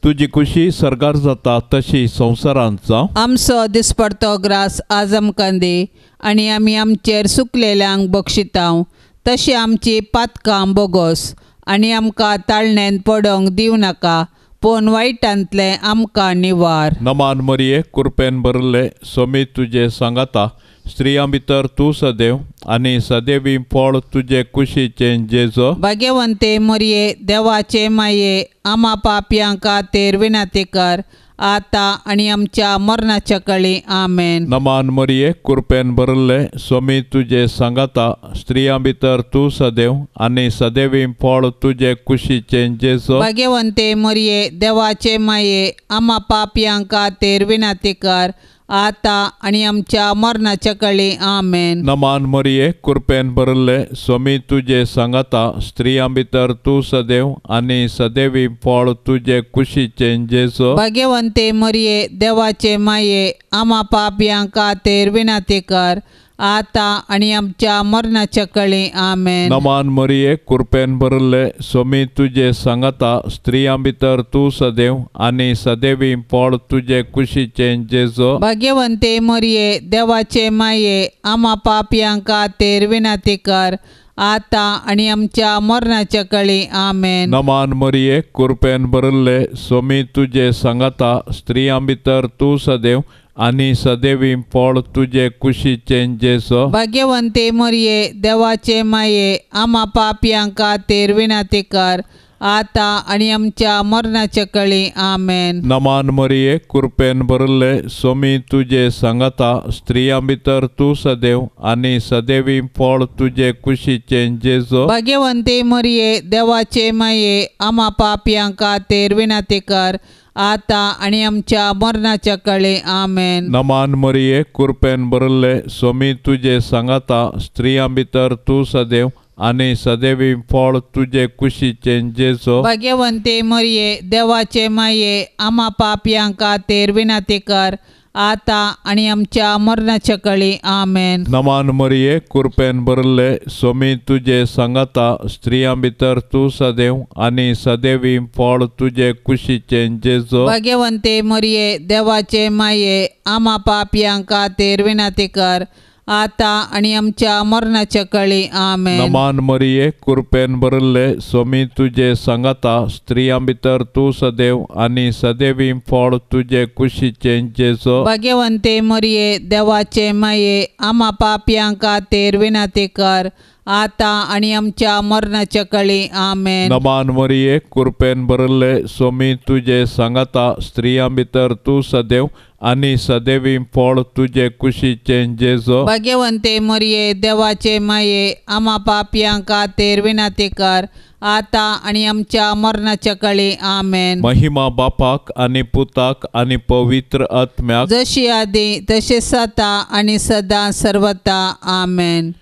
तुजी खुशी सरकार जाता तशी संवसारांत जावं। आमचो दिसपडतो ग्रास आज आमकां दी आनी आमी आमचेर सुकलेल्यांक बक्षितांव तशी आमची पातकां बोगोस आनी आमकां ताळणेन पडोंक दिवं नाका, पूण वायटांतले आमकां निवार। नमान मरिये कृपेन भरले सोमी तुजे सांगाता, स्त्रियां भितर तूं सदैव आनी सदैवी फळ तुजे कुशीचें जेजो। भाग्यवंते मरिये देवाचे माये आमा पापयां खातीर विनंती कर, आता आनी आमच्या मरणाच्या काळी आमेन। नमान मरिये कृपेन भरले सोमी तुजे सांगाता, स्त्रियां भितर तूं सदैव आनी सदैवी फळ तुजे कुशीचें जेजो। भाग्यवंते मरिये देवाचे माये आमा पापयां खातीर विनंती कर, आता आनी आमच्या मरणाच्या काळी आमेन। नमान मरिये कृपेन भरले सोमी तुजे सांगाता, स्त्रियां भितर तूं सदैव आनी सदैवी फळ तुजे कुशीचें जेजो। भाग्यवंते मरिये देवाचे माये आमा पापयां खातीर विनंती कर, आता आनी आमच्या मरणाच्या काळी आमेन। नमान मरिये कृपेन भरले सोमी तुजे सांगाता, स्त्रियां भितर तूं सदैव आनी सदैवी फळ तुजे कुशीचें जेजो। भाग्यवंते मरिये देवाचे माये आमा पापयां खातीर विनंती कर, आता आनी आमच्या मरणाच्या काळी आमेन। नमान मरिये कृपेन भरले सोमी तुजे सांगाता, स्त्रियां भितर तूं सदैव आनी सदैवी फळ तुजे कुशीचें जेजो। भाग्यवंते मरिये देवाचे माये आमा पापयां खातीर विनंती कर, आता आनी आमच्या मरणाच्या काळी आमेन। नमान मरिये कृपेन भरले सोमी तुजे सांगाता, स्त्रियां भितर तूं सदैव आनी सदैवी फळ तुजे कुशीचें जेजो। भाग्यवंते मरिये देवाचे माये आमा पापयां खातीर विनंती कर, आता आनी आमच्या मरणाच्या काळी आमेन। नमान मरिये कृपेन भरले सोमी तुजे सांगाता, स्त्रियां भितर तूं सदैव आनी सदैवी फळ तुजे कुशीचें जेजो। भाग्यवंते मरिये देवाचे माये आमा पापयां खातीर विनंती कर, आता आनी आमच्या मरणाच्या काळी आमेन। नमान मरिये कृपेन भरले सोमी तुजे सांगाता, स्त्रियां भितर तूं सदैव आनी सदैवी फळ तुजे कुशीचें जेजो। भाग्यवंते मरिये देवाचे माये आमा पापयां खातीर विनंती कर, आता आनी आमच्या मरणाच्या काळी आमेन। नमान मरिये कृपेन भरले सोमी तुजे सांगाता, स्त्रियां भितर तूं सदैव आनी सदैवी फळ तुजे कुशीचें जेजो। भाग्यवंते मरिये देवाचे माये आमा पापयां खातीर विनंती कर, आता आनी आमच्या मरणाच्या काळी आमेन। नमान मरिये कृपेन भरले सोमी तुजे सांगाता, स्त्रियां भितर तूं सदैव आनी सदैवी फळ तुजे कुशीचें जेजो। भाग्यवंते मरिये देवाचे माये आमा पापयां खातीर विनंती कर, आता आनी आमच्या मरणाच्या काळी आमेन। महिमा बापाक आनी पुताक आनी पवित्र आत्म्याक, जशी आदी तशेंच आता आनी सदां सर्वता आमेन।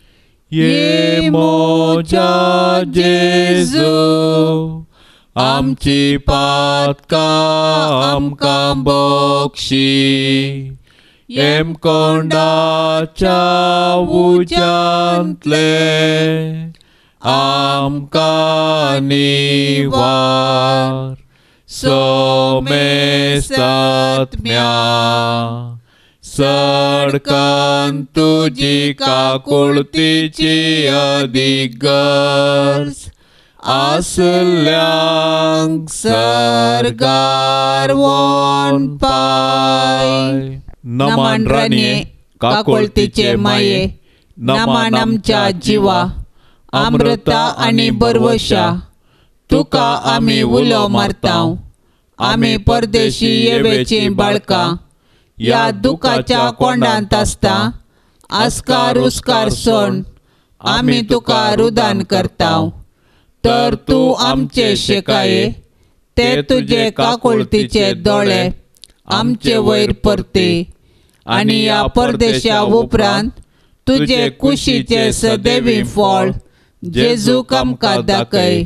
ये मोजा जेजू आमची पातकां आमकां बक्षी, येम कोंडाच्या उज्यांतले आमकां निवार, सोमेस्तत्म्या सडकन तुझी काकुळतीची अधिक गरज आसल्यांक सरगार वोन पाय. नमान राणये काकुळतीचे माये, नमान आमच्या जिवा अमृता आनी बरवशा. तुका आमी उलो मारताव, आमी परदेशी येवेची बाळकां या दुखाच्या कोंडांत आसता. आस्कार उस्कार सोड आमी तुका रुदान करताव. तर तूं आमचे शेकाये, ते तुजे काकुळतीचे दोळे आमचे वयर परते. आनी या परदेशा उपरांत तुजे कुशीचे सदैवी फळ जेजूक आमकां दाखय.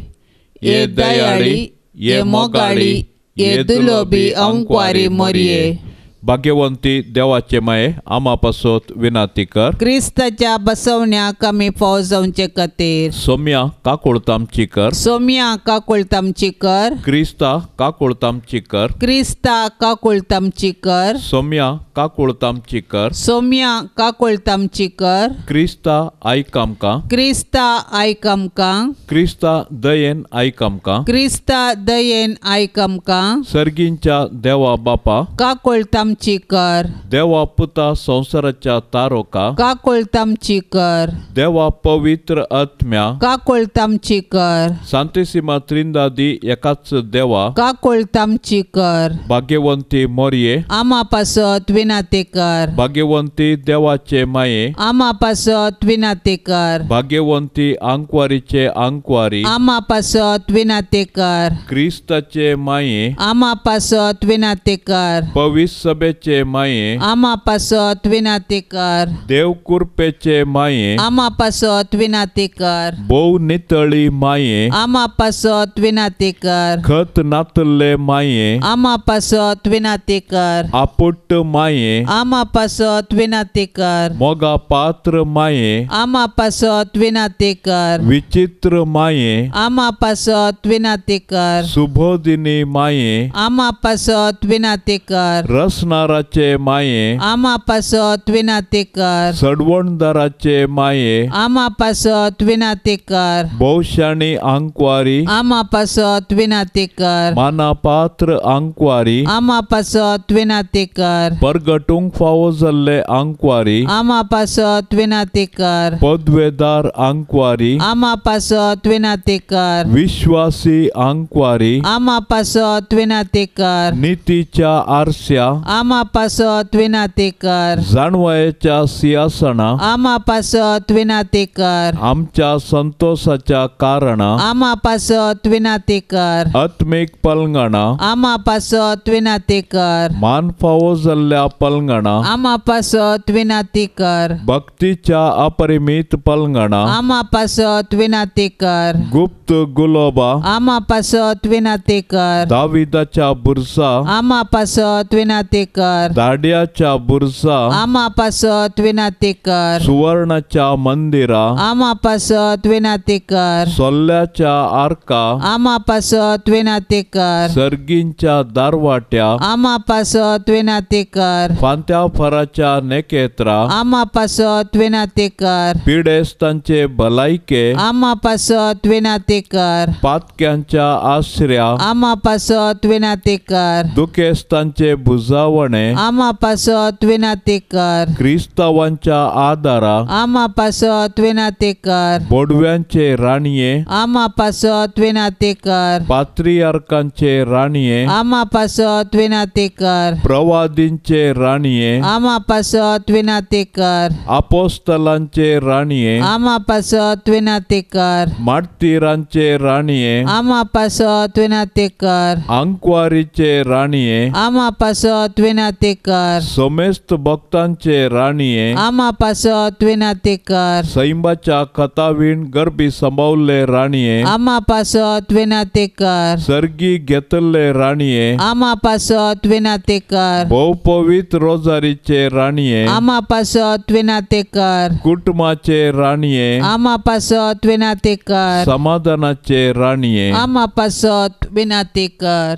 ये दयाळी, ये मोगाळी, ये दुलोबी अंकवारी मरिये. भाग्यवंती देवाचे माये, आमा पासत विनाती कर. क्रिस्ताच्या बसवण्याक आमी फाव जावचे खातीर सोम्या काकुळतामची कर. सोम्या काकुळतामची कर. क्रिस्ता काकुळतामची कर. क्रिस्ता काकुळतामची कर. सोम्या काकुळतामची कर. सोम्या काकुळतामची कर. क्रिस्ता आयक आमकां. क्रिस्ता आयक आमकां. क्रिस्ता दयेन आयक आमकां. क्रिस्ता दयेन आयक आमकां. सर्गींच्या देवा बापा काकुळतामची कर. देवा पुता संसाराच्या तारोका काकुळतामची कर. देवा पवित्र आत्म्या काकुळतामची कर. सांतिसिमा त्रिंदादी एकाच देवा काकुळतामची कर. भाग्यवंती मोरये आमा पासत विनाते कर. भाग्यवंती देवाचे माये आमा पासत विनाते कर. भाग्यवंती आंकवारीचे आंकवारी आमा पासत विनाते कर. क्रिस्ताचे माये आमा पासत विनाते कर. पवित्र सभेचे माये आमा पासत विनाते कर. देव कृपेचे माये आमा पासत विनाते कर. भोव नितळी माये आमा पासत विनाते कर. खत नातले माये आमा पासत विनाते कर. आपुट्ट माये आमा पासत विनाते कर. मोगा पात्र माये आमा पासत विनाते कर. विचित्र माये आमा पासत विनाते कर. सुबोधिनी माये आमा पासत विनाते कर. रसनाराचे माये आमा पासत विनाते कर. सडवणदाराचे माये आमा पासत विनाते कर. भौशाणी आंकवारी आमा पासत विनाते कर. मानापात्र आंकवारी आमा पासत विनाते कर. परगटूंक फावो जाल्ले आंकवारी आमा पासत विनाते कर. पदवेदार आंकवारी आमा पासत विनाते कर. विश्वासी आंकवारी आमा पासत विनाते कर. नीतीच्या आरस्या आमा पासत विनाते कर. जाणवयाच्या सिंहासना आमा पासत विनाते कर. आमच्या संतोषाच्या कारणा आमा पासत विनाते कर. आत्मिक पलंगणा आमा पासत विनाते कर. मान फावो जाल्ल्या पलंगणा आमा पासत विनाते कर. भक्तीच्या अपरिमित पलंगणा आमा पासत विनाते कर. गुप्त गुलोबा आमा पासत विनाते कर. दाविदाच्या बुरसा आमा पासत विनाते कर. दाड्याच्या बुरसा आमा पासत विनाते कर. सुवर्णाच्या मंदिरा आमा पासत विनाते कर. सोल्ल्याच्या आर्का आमा पासत विनाते कर. सर्गींच्या दारवाट्या आमा पासत विनाते कर. फांत्या फराच्या नेकेत्रा आमा पासत विनाते कर. पिडेस्तांचे भलायके आमा पासत विनाते कर. पातक्यांच्या आश्रया आमा पासत विनाते कर. दुखेस्तांचे बुजावणे आमा पासत विनाते कर. क्रिस्तावांच्या आदारा आमा पासत विनाते कर. बोडव्यांचे राणये आमा पासत विनाते कर. पात्रियार्कांचे राणये आमा पासत विनाते कर. प्रवादींचे राणये आमा पासत विनाते कर. अपोस्तलांचे राणये आमा पासत विनाते कर. मार्तिरांचे राणये आमा पासत विनाते कर. आंकवारीचे राणये आमा पासत विनाते कर. सोमेस्त भक्तांचे राणये आमा पासत विनाते कर. सैंबाच्या कथावीण गर्भी संभावले राणये आमा पासत विनाते कर. सर्गी घेतले राणये आमा पासत विनाते कर. भोव पवित्र रोजारीचे राणये आमा पासत विनाते कर. कुटुंबाचे राणये आमा पासत विनाते कर. समाधानाचे राणये आमा पासत विनाते कर.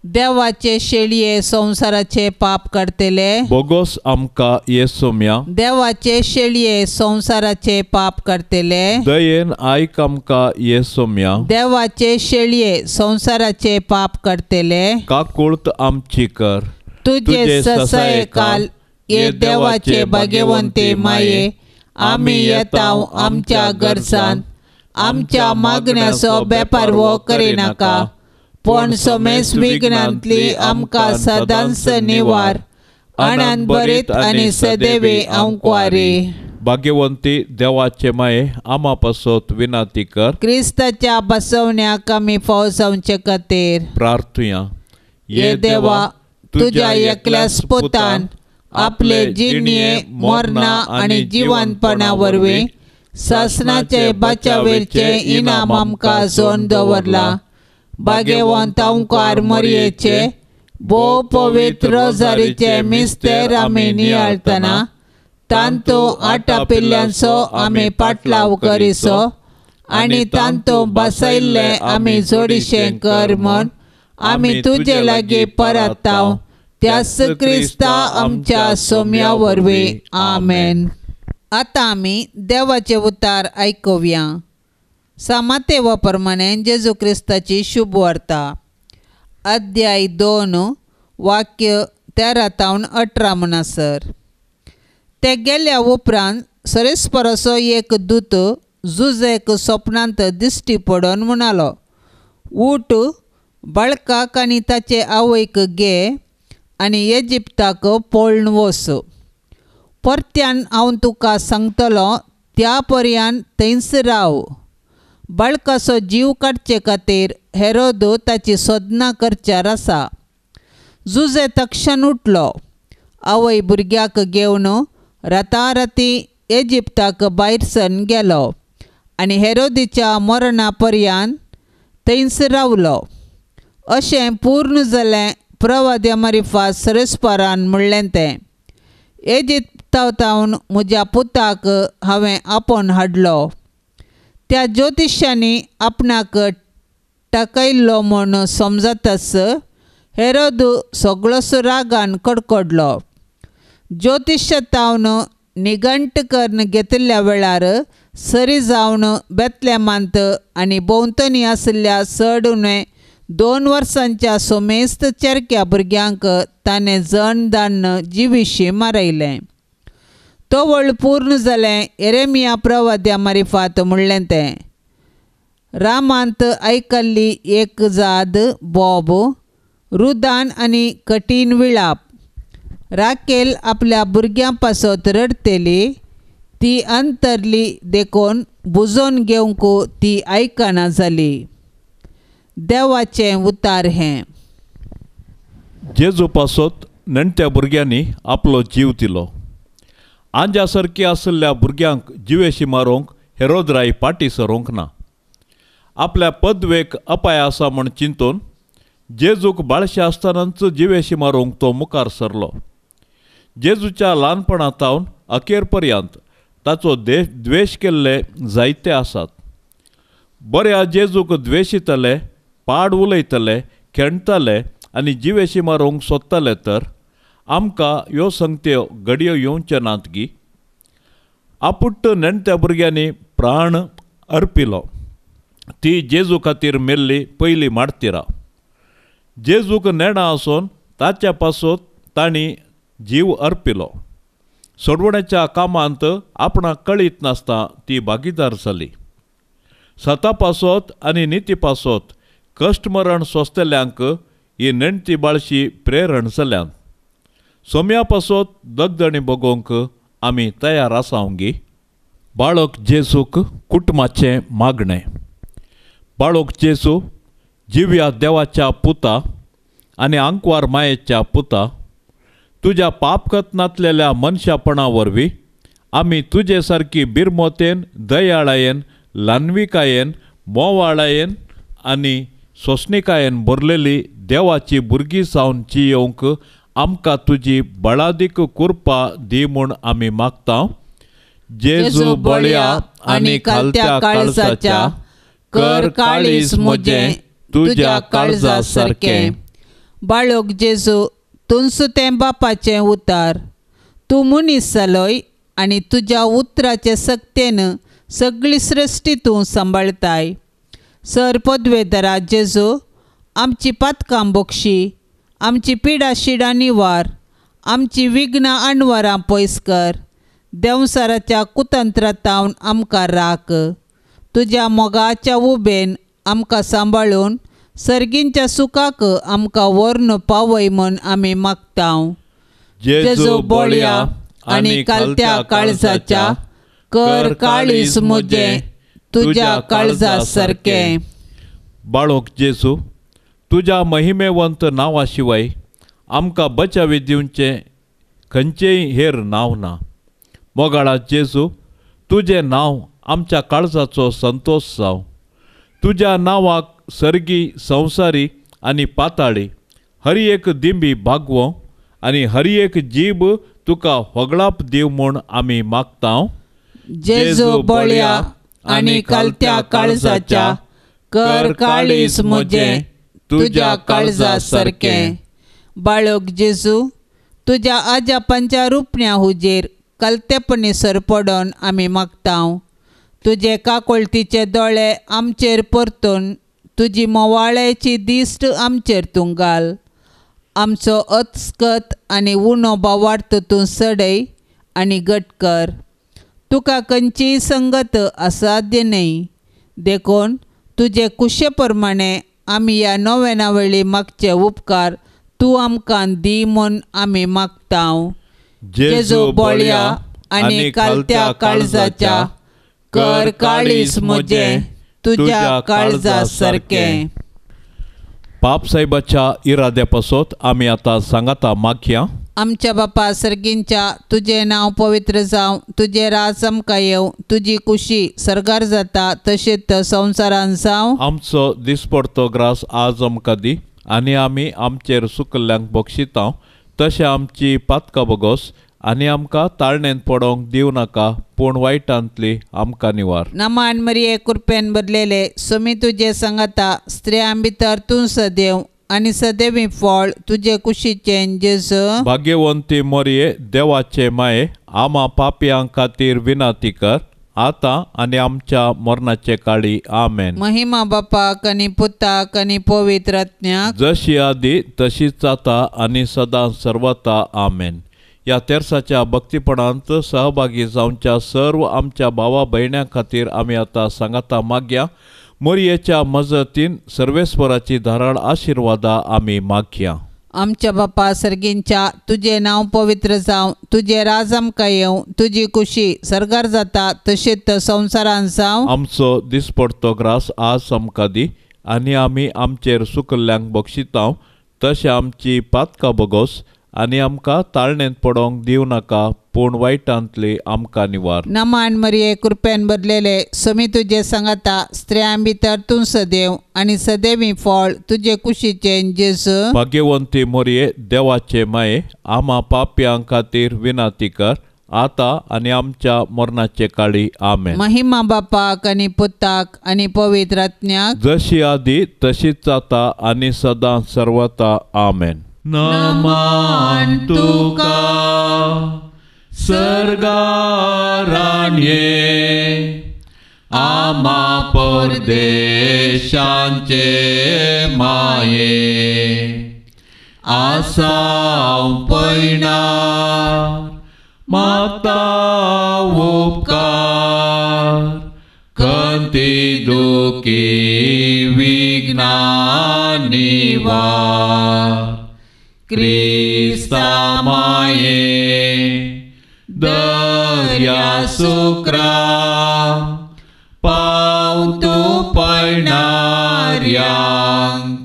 देवाचे शेळये संसाराचे पाप काडतले. बोगोस आमकां येसो म्या. देवाचे शेळये संसाराचे पाप काडतले. दयेन आयक आमकां येसो म्या. देवाचे शेळये संसाराचे पाप काडतले. काकुळत आमची कर. तुझे ससाये काल ये देवाचे भाग्यवंते माये. आमी येताव आमच्या गरजान. आमच्या मागण्याचो बेपार वो करिनाका. पण सोमेस विघ्नांतली आमकां सदांच निवार. आनंद बरीत आनी सदैवे आंकवारी. भाग्यवंती देवाचे माये आमा पासत विनाती कर. क्रिस्ताच्या बसवण्याक आमी फाव जावचे खातीर प्रार्थुया. ये देवा तुझ्या एकल्याच पुतान आपले जिणये मरणा आनी जिवंतपणा वरवीं सासणाचे बाचावेरचे इनाम आमकां जोन दवरला. भाग्यवंत ओंकार मरयेचे भोव पवित्र रोजारीचे मिस्तेर आमी नियाळतना तांतू आटा पिल्ल्यांचो आमी पाटलाव करिसो आनी तांतू बसयल्ले आमी जोडिशें कर म्हण आमी तुजे लागीं परताव. त्याच क्रिस्ता आमच्या सोम्या वरवीं. आमेन. आतां आमी देवाचे उतार आयकुया. सामातेवा प्रमाणे जेजू क्रिस्ताची शुभ वार्ता. अध्याय 2 वाक्य 13-18 म्हणसर. ते गेल्या उपरांत सरेस्पराचो एक दूत जुजेक स्वप्नांत दिश्टी पडोन म्हणालो, उठ, बाळकाक आनी ताचे आवयक घे आनी इजिप्ताक पळून वच. परत्यान हांव तुका सांगतलो त्या पर्यान थंयच राव. बाळकाचो जीव काडचे खातीर हेरोद ताची सोदना करच्यार आसा. जुजे तक्षण उठलो. आवय भुरग्याक घेवन राताराती इजिप्ताक भायर सरून गेलो आनी हेरोदीच्या मरणा पर्यान थंयच रावलो. अशें पूर्ण जालें प्रवाद्या मारिफा सरेस्परान म्हणलें तें. इजिप्तांतावन म्हज्या पुताक हांवें आपोवन हाडलो. त्या ज्योतिश्यांनी आपणाक टाकयल्लो म्हूण समजताच हेरोद सगळोच रागान कडकडलो. ज्योतिश्यतावन निगंटकर्ण घेतिल्ल्या वेळार सरी जावन बेतलेमांत आनी भोंवतणी आशिल्ल्या चड उणे 2 वर्सांच्या सोमेस्त चेरक्या भुरग्यांक ताणें जण धाडन जिवीशी मारयलें. तो वळ पूर्ण जालें येरेमिया प्रवाद्या मारिफात म्हणलें तें. रामांत आयकल्ली एक जाद बोब, रुदान आनी कठीण विळाप. राकेल आपल्या भुरग्यां पासत रडतेली. ती अंतरली देखून बुजोवन घेवंक ती आयकना जाली. देवाचें उतार हें. जेजू पासत नेणट्या भुरग्यांनी आपलो जीव दिलो. आंज्या सारकी आशिल्ल्या भुरग्यांक जिवेशी मारूंक हेरोदराय पाटी सरोंक ना. आपल्या पदवेक अपाय आसा म्हूण चिंतून जेजूक बाळशे आसतनाच जिवेशी मारूंक तो मुखार सरलो. जेजूच्या ल्हानपणांतावन अखेर पर्यंत ताचो द्वेश केल्ले जायते आसात. बऱ्या जेजूक द्वेशितले, पाड उलयतले, खेणटले आनी जिवेशी मारूंक सोदतले तर आमकां ह्यो संगत्यो घडयो येवच्यो नात गी. आपुट्ट नेणट्या भुरग्यांनी प्राण अर्पिलो. ती जेजू खातीर मेल्ली पयली माडतिरां. जेजूक नेणा आसून ताच्या पासत तांणी जीव अर्पिलो. सोडवण्याच्या कामांत आपणाक कळीत नासता ती भागीदार जाली. सता पासत आनी निती पासत कश्ट मरण सोंसतल्यांक ही नेणटी बाळशी प्रेरण जाल्यांत. सोम्या पासत दगदणी बगोवंक आमी तयार आसावंगी. बाळक जेजूक कुटुंबाचें मागणें. बाळक जेजू जिव्या देवाच्या पुता आनी आंकवार मायेच्या पुता, तुज्या पापकत्नांतलेल्या मनशापणा वरवीं आमी तुजे सारकी बिरमोतेन, दयाळायेन, ल्हानविकायेन, मोवाळायेन आनी सोंसणिकायेन भरलेली देवाची भुरगीं जावन जियोवंक आमकां तुजी बळादीक कृपा दी म्हूण आमी मागता. जेजू बळया आनी खालत्या काळजाच्या कर काळीज म्हजें तुज्या काळजा सारकें. बाळोक जेजू, तुमचो तें बापाचें उतार. तूं मनीस जालोय आनी तुज्या उतराचे सक्तेन सगळी सृश्टी तूं सांबाळताय. सर पदवेदरा जेजू, आमची पातकां बक्षी, आमची पिडा शिडा निवार, आमची विघ्नां आडवारां पयस कर. देंवसाराच्या कुतंत्रांतावन आमकां राख. तुज्या मोगाच्या उबेन आमकां सांबाळून सर्गींच्या सुखाक आमकां व्हरून पावय म्हूण आमी मागतांव. जेजू बोळ्या आनी कालत्या काळजाच्या, कर काळीज म्हजें तुज्या काळजा सारकें. बाळोक जेजू, तुज्या महिमेवंत नांवा शिवाय आमकां बचावी दिवचें खंयचेंय हेर नांव ना. मोगाळा जेजू, तुजें नांव आमच्या काळजाचो संतोश जावं. तुज्या नांवाक सर्गी, संवसारी आनी पाताळी हर एक दिंबी भागवो आनी हर एक जीब तुका होगळाप दिव म्हूण आमी मागतांव. जेजू बोळ्या आनी कालत्या काळजाच्या, कर काळीज म्हजें तुज्या काळजा सारकें. बाळोक जेजू, तुज्या आज्या पंचारुपण्या हुजेर कलतेपणी सरपडोन आमी मागतांव. तुजे काकोळतीचे दोळे आमचेर परतून तुजी मोवाळेची दिश्ट आमचेर तूं घाल. आमचो अचकत आनी उणो भावार्थ तूं सडय आनी घट कर. तुका खंयचीय संगत असाध्य न्हय. देखून तुजे कुशे प्रमाणे आमी ह्या नोवेना वेळी मागचे उपकार तूं आमकां दी म्हूण आमी मागतांव. जेजू बोळ्या आनी कालत्या काळजाच्या, कर काळीज म्हजें तुज्या काळजा सारकें. पाप साहेबाच्या इराद्या पासत आमी आतां सांगाता मागया. आमच्या बापा सर्गींच्या, तुजें नांव पवित्र जावं, तुजें राज आमकां येवं, तुजी कुशी सरगार जाता तशेंच संवसारान जावं. आमचो दिसपडतो ग्रास आज आमकां दी आनी आमी आमचेर सुकल्ल्यांक बक्षितांव. तशें आमची पातकां बोगोस आनी आमकां ताळणेंत पडोंक दिव नाका, पूण वायटांतली आमकां निवार. नमान मरिये कृपेन भरलेले, सोमी तुजे सांगाता, स्त्रियां भितर तूं सदैव आनी सदैवी फळ तुजे कुशीचें जेजू. भाग्यवंती मोरये, देवाचे माये, आमा पापयां खातीर विनाती कर, आतां आनी आमच्या मरणाचे काळी. आमेन. महिमा बापाक आनी पुताक आनी पवित्र आत्म्याक, जशी आदी तशीच आता आनी सदां सर्वता. आमेन. ह्या तेर्साच्या भक्तीपणांत सहभागी जावच्या सर्व आमच्या भावा भयण्यां खातीर आमी आतां सांगाता मागया. मोरयेच्या मजतीन सर्वेस्वराची धाराळ आशिर्वादा आमी मागया. आमच्या बापा सर्गींच्या, तुजें नांव पवित्र जावं, तुजें राज आमकां येवं, तुजी कुशी सरगार जाता तशेंच संवसारान जावं. आमचो दिसपडतो ग्रास आज आमकां दी आनी आमी आमचेर सुकल्ल्यांक बक्षितांव. तशें आमची पातकां बोगोस आनी आमकां ताळणेंत पडोंक दिव नाका, पूण वायटांतली आमकां निवार. नमान मरिये कृपेन भरलेले, सोमी तुजे सांगाता, स्त्रियां भितर तूं सदैव आनी सदैवी फळ तुजे कुशीचें जेजू. भाग्यवंती मोरये, देवाचे माये, आमा पापयां खातीर विनाती कर, आतां आनी आमच्या मरणाचे काळी. आमेन. महिमा बापाक आनी पुताक आनी पवित्र आत्म्याक, जशी आदी तशीच आता आनी सदां सर्वता. आमेन. नमान तुका सर्गारान ये, आमा परदेशांचे माये, आसांव पैणार माता उपकार, खंती दुखी विघ्नां निवार. क्रिस्ता माये, दर्या सुक्रा, पाव तूं पळणाऱ्यांक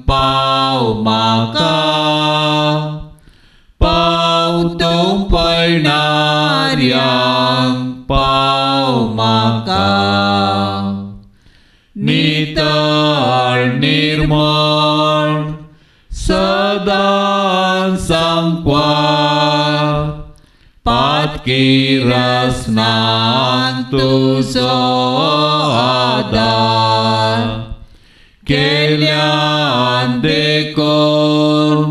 पाव म्हाका, पाव तूं पळणाऱ्यांक पाव म्हाका. नितळ निर्मळ सदां सांकवार, पातकी रसनांत तुजो आदार, केल्यान देखून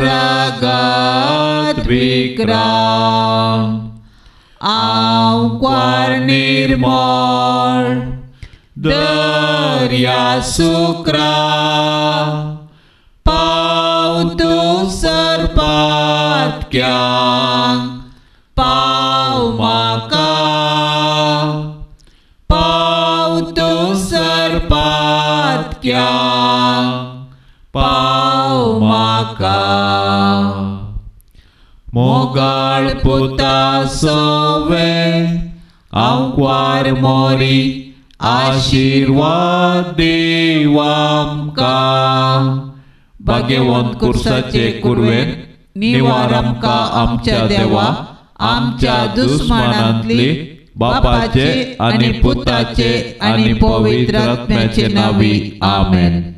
रगत विक्रम आंवकार निर्मळ दर्या सुक्रा पावतो सर्पात्क्यांक पाव म्हाका पावतो सर्पात्क्यांक पाव म्हाका मोगाळ पुता सोवे आंवकार मोरी आशीर्वाद देव आमकां भाग्यवंत कुर्साचे कुरवेन निवार आमकां आमच्या देवा आमच्या दुस्मानांतली बापाचे आनी पुताचे आनी पवित्र आत्म्याचे नांवी आमेन.